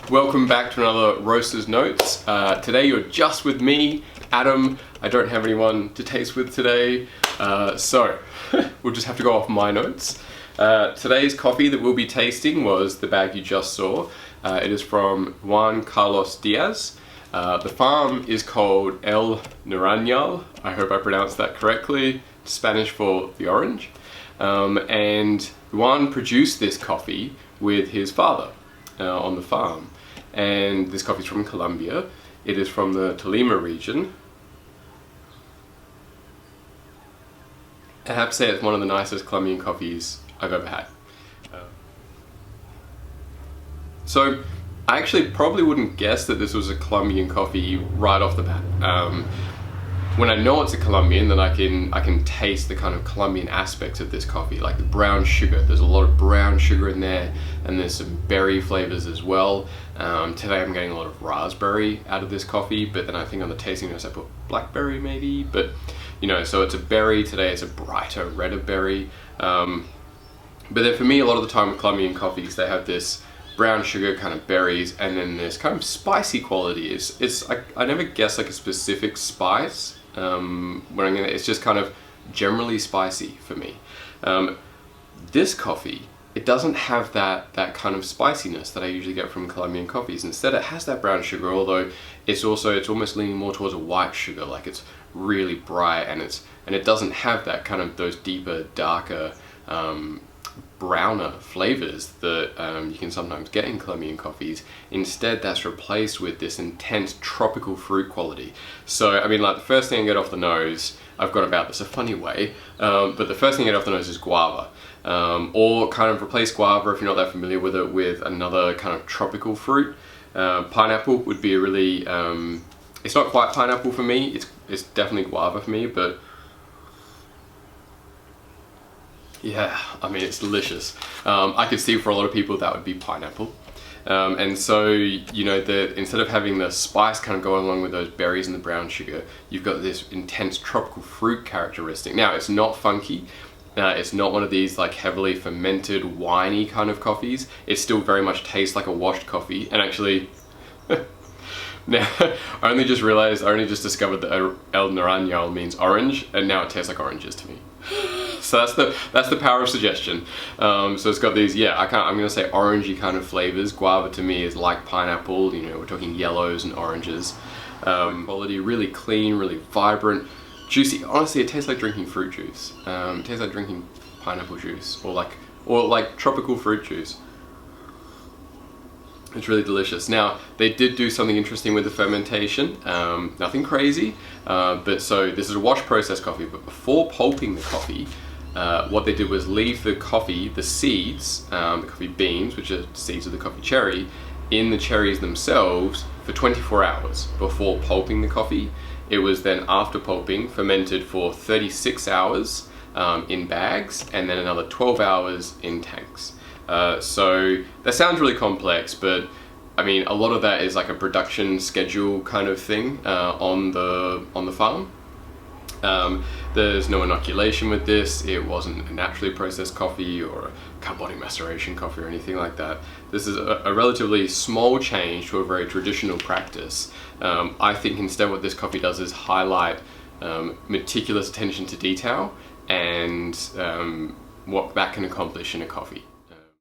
Welcome back to another Roaster's Notes. Today you're just with me, Adam. I don't have anyone to taste with today, so we'll just have to go off my notes. Today's coffee that we'll be tasting was the bag you just saw. It is from Juan Carlos Diaz. The farm is called El Naranjal. I hope I pronounced that correctly. Spanish for the orange. And Juan produced this coffee with his father on the farm. And this coffee is from Colombia. It is from the Tolima region. I have to say it's one of the nicest Colombian coffees I've ever had. So I actually probably wouldn't guess that this was a Colombian coffee right off the bat. When I know it's a Colombian, then I can taste the kind of Colombian aspects of this coffee, like the brown sugar. There's a lot of brown sugar in there, and there's some berry flavors as well. Today I'm getting a lot of raspberry out of this coffee, but then I think on the tasting notes I put blackberry maybe, but you know, so it's a berry. Today it's a brighter, redder berry. But then for me, a lot of the time with Colombian coffees, they have this brown sugar kind of berries, and then this kind of spicy quality. I never guess like a specific spice. It's just kind of generally spicy for me. This coffee, it doesn't have that kind of spiciness that I usually get from Colombian coffees. Instead, it has that brown sugar, although it's almost leaning more towards a white sugar, like it's really bright, and it doesn't have that kind of those deeper, darker, browner flavors that you can sometimes get in Colombian coffees. Instead, that's replaced with this intense tropical fruit quality. So, I mean, like the first thing I get off the nose, I've got about this a funny way, but the first thing I get off the nose is guava. Or kind of replace guava, if you're not that familiar with it, with another kind of tropical fruit. Pineapple would be a really, it's not quite pineapple for me, it's definitely guava for me, but yeah, I mean, it's delicious. I could see for a lot of people that would be pineapple. And so, you know, instead of having the spice kind of going along with those berries and the brown sugar, you've got this intense tropical fruit characteristic. Now, it's not funky. It's not one of these like heavily fermented, winey kind of coffees. It still very much tastes like a washed coffee. And actually, now, I only just discovered that El Naranjal means orange, and now it tastes like oranges to me. So that's the power of suggestion. So it's got these, I'm gonna say orangey kind of flavors. Guava to me is like pineapple. You know, we're talking yellows and oranges. Quality, really clean, really vibrant, juicy. Honestly, it tastes like drinking fruit juice. It tastes like drinking pineapple juice, or like tropical fruit juice. It's really delicious. Now, they did do something interesting with the fermentation. Nothing crazy, but so this is a wash process coffee, but before pulping the coffee, what they did was leave the coffee, the seeds, the coffee beans, which are seeds of the coffee cherry, in the cherries themselves for 24 hours before pulping the coffee. It was then, after pulping, fermented for 36 hours in bags, and then another 12 hours in tanks. So that sounds really complex, but I mean, a lot of that is like a production schedule kind of thing on the farm. There's no inoculation with this. It wasn't a naturally processed coffee or a carbonic maceration coffee or anything like that. This is a relatively small change to a very traditional practice. I think instead what this coffee does is highlight meticulous attention to detail and what that can accomplish in a coffee.